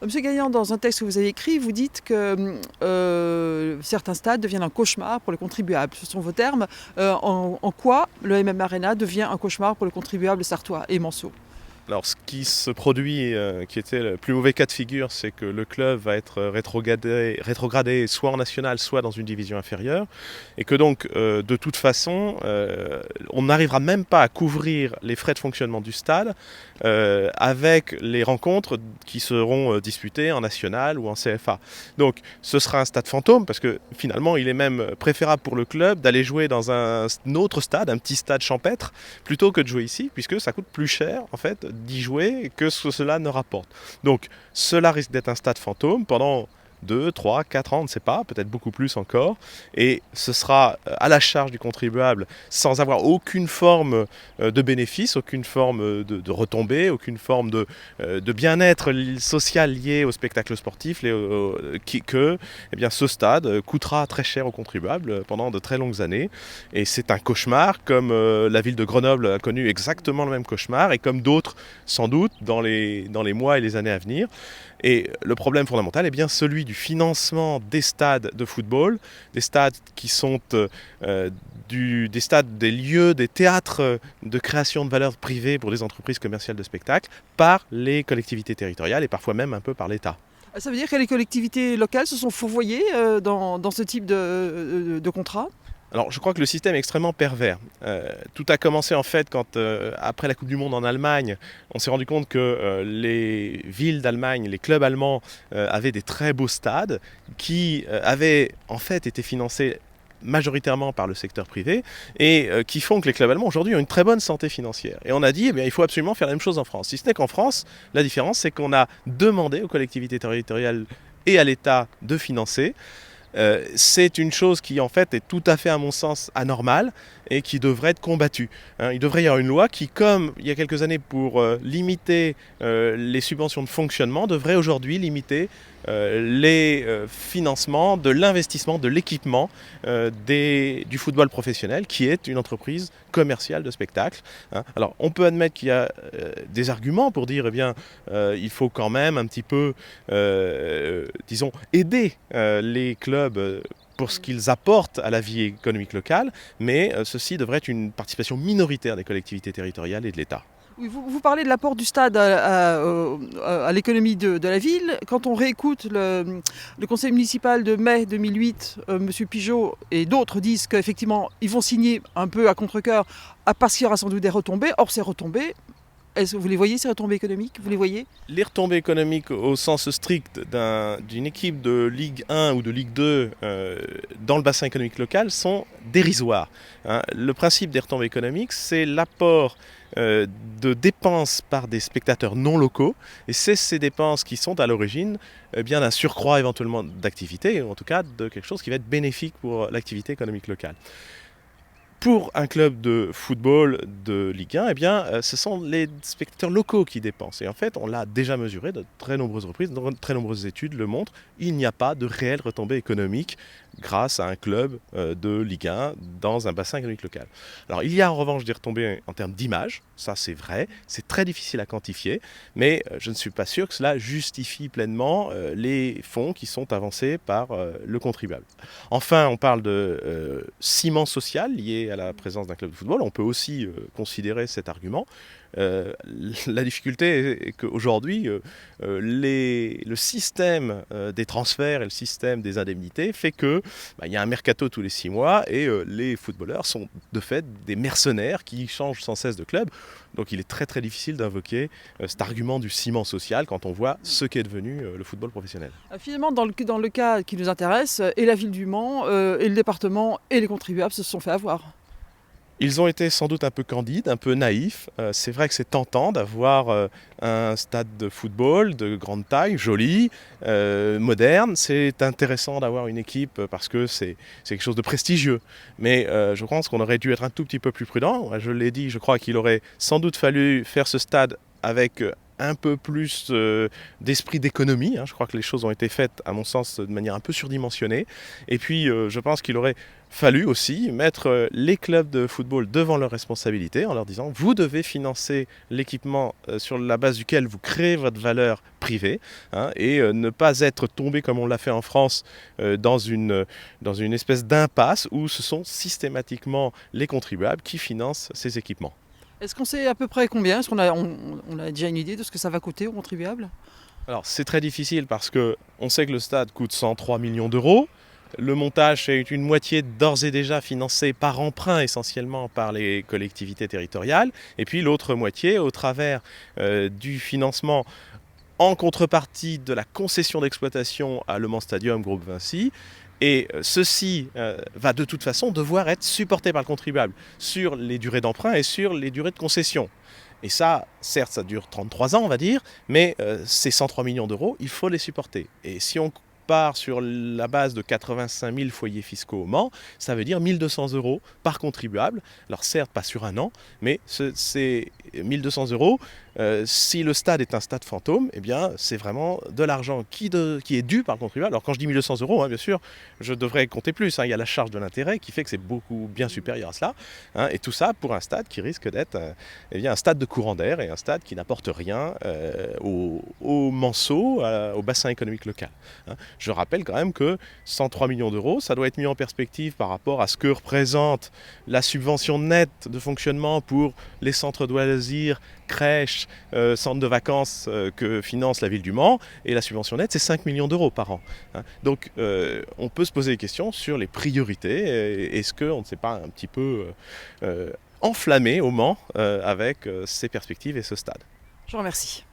Monsieur Gaillan, dans un texte que vous avez écrit, vous dites que certains stades deviennent un cauchemar pour les contribuables. Ce sont vos termes. En quoi le MM Arena devient un cauchemar pour les contribuables sartois et manceaux? Alors, ce qui se produit, qui était le plus mauvais cas de figure, c'est que le club va être rétrogradé soit en national, soit dans une division inférieure, et que donc, de toute façon, on n'arrivera même pas à couvrir les frais de fonctionnement du stade avec les rencontres qui seront disputées en national ou en CFA. Donc, ce sera un stade fantôme, parce que finalement, il est même préférable pour le club d'aller jouer dans un autre stade, un petit stade champêtre, plutôt que de jouer ici, puisque ça coûte plus cher, en fait, d'y jouer que ce que cela ne rapporte. Donc cela risque d'être un stade fantôme pendant 2, 3, 4 ans, on ne sait pas, peut-être beaucoup plus encore, et ce sera à la charge du contribuable sans avoir aucune forme de bénéfice, aucune forme de retombée, aucune forme de bien-être social lié au spectacle sportif, que eh bien, ce stade coûtera très cher aux contribuables pendant de très longues années, et c'est un cauchemar comme la ville de Grenoble a connu exactement le même cauchemar, et comme d'autres sans doute dans les mois et les années à venir. Et le problème fondamental est bien celui du financement des stades de football, des stades qui sont des stades, des lieux, des théâtres de création de valeur privée pour des entreprises commerciales de spectacle par les collectivités territoriales et parfois même un peu par l'État. Ça veut dire que les collectivités locales se sont fourvoyées dans ce type de contrat? Alors, je crois que le système est extrêmement pervers. Tout a commencé en fait quand, après la Coupe du Monde en Allemagne, on s'est rendu compte que les villes d'Allemagne, les clubs allemands avaient des très beaux stades qui avaient en fait été financés majoritairement par le secteur privé et qui font que les clubs allemands aujourd'hui ont une très bonne santé financière. Et on a dit, eh bien, il faut absolument faire la même chose en France. Si ce n'est qu'en France, la différence, c'est qu'on a demandé aux collectivités territoriales et à l'État de financer. C'est une chose qui en fait est tout à fait à mon sens anormale et qui devrait être combattue. Il devrait y avoir une loi qui, comme il y a quelques années pour limiter les subventions de fonctionnement, devrait aujourd'hui limiter les financements de l'investissement, de l'équipement du football professionnel, qui est une entreprise commerciale de spectacle. Alors on peut admettre qu'il y a des arguments pour dire, eh bien, il faut quand même un petit peu, disons, aider les clubs pour ce qu'ils apportent à la vie économique locale, mais ceci devrait être une participation minoritaire des collectivités territoriales et de l'État. Oui, vous parlez de l'apport du stade à l'économie de la ville. Quand on réécoute le conseil municipal de mai 2008, M. Pigeot et d'autres disent qu'effectivement, ils vont signer un peu à contre-cœur parce qu'il y aura sans doute des retombées. Or, ces retombées, vous les voyez, ces retombées économiques? Vous les voyez? Les retombées économiques au sens strict d'une équipe de Ligue 1 ou de Ligue 2 dans le bassin économique local sont dérisoires. Le principe des retombées économiques, c'est l'apport de dépenses par des spectateurs non locaux, et c'est ces dépenses qui sont à l'origine bien d'un surcroît éventuellement d'activité, ou en tout cas de quelque chose qui va être bénéfique pour l'activité économique locale. Pour un club de football de Ligue 1, eh bien, ce sont les spectateurs locaux qui dépensent. Et en fait, on l'a déjà mesuré de très nombreuses reprises, de très nombreuses études le montrent, il n'y a pas de réelle retombée économique grâce à un club de Ligue 1 dans un bassin économique local. Alors, il y a en revanche des retombées en termes d'image, ça c'est vrai, c'est très difficile à quantifier, mais je ne suis pas sûr que cela justifie pleinement les fonds qui sont avancés par le contribuable. Enfin, on parle de ciment social lié à la présence d'un club de football. On peut aussi considérer cet argument. La difficulté est qu'aujourd'hui, le système des transferts et le système des indemnités fait que y a un mercato tous les 6 mois et les footballeurs sont de fait des mercenaires qui changent sans cesse de club. Donc il est très très difficile d'invoquer cet argument du ciment social quand on voit ce qu'est devenu le football professionnel. Finalement, dans le cas qui nous intéresse, et la ville du Mans, et le département, et les contribuables se sont fait avoir. Ils ont été sans doute un peu candides, un peu naïfs. C'est vrai que c'est tentant d'avoir un stade de football de grande taille, joli, moderne. C'est intéressant d'avoir une équipe parce que c'est quelque chose de prestigieux. Mais je pense qu'on aurait dû être un tout petit peu plus prudent. Je l'ai dit, je crois qu'il aurait sans doute fallu faire ce stade avec un peu plus d'esprit d'économie. Je crois que les choses ont été faites, à mon sens, de manière un peu surdimensionnée. Et puis, je pense qu'il aurait fallu aussi mettre les clubs de football devant leurs responsabilités en leur disant vous devez financer l'équipement sur la base duquel vous créez votre valeur privée, et ne pas être tombé comme on l'a fait en France dans une espèce d'impasse où ce sont systématiquement les contribuables qui financent ces équipements. Est-ce qu'on sait à peu près combien? Est-ce qu'on a déjà une idée de ce que ça va coûter aux contribuables? Alors c'est très difficile parce qu'on sait que le stade coûte 103 millions d'euros. Le montage est une moitié d'ores et déjà financé par emprunt essentiellement par les collectivités territoriales et puis l'autre moitié au travers du financement en contrepartie de la concession d'exploitation à Le Mans Stadium Groupe Vinci. Et ceci va de toute façon devoir être supporté par le contribuable sur les durées d'emprunt et sur les durées de concession. Et ça, certes, ça dure 33 ans, on va dire, mais ces 103 millions d'euros, il faut les supporter. Et si on part sur la base de 85 000 foyers fiscaux au Mans, ça veut dire 1 200 euros par contribuable. Alors certes, pas sur un an, mais ces 1 200 euros, si le stade est un stade fantôme, eh bien, c'est vraiment de l'argent qui est dû par le contribuable. Alors quand je dis 1 200 euros, bien sûr, je devrais compter plus. Il y a la charge de l'intérêt qui fait que c'est beaucoup bien supérieur à cela. Et tout ça pour un stade qui risque d'être un stade de courant d'air et un stade qui n'apporte rien aux Manceaux, au bassin économique local. Je rappelle quand même que 103 millions d'euros, ça doit être mis en perspective par rapport à ce que représente la subvention nette de fonctionnement pour les centres de loisirs, crèches, centres de vacances que finance la ville du Mans. Et la subvention nette, c'est 5 millions d'euros par an. Donc on peut se poser des questions sur les priorités. Est-ce qu'on ne s'est pas un petit peu enflammé au Mans avec ces perspectives et ce stade? Je vous remercie.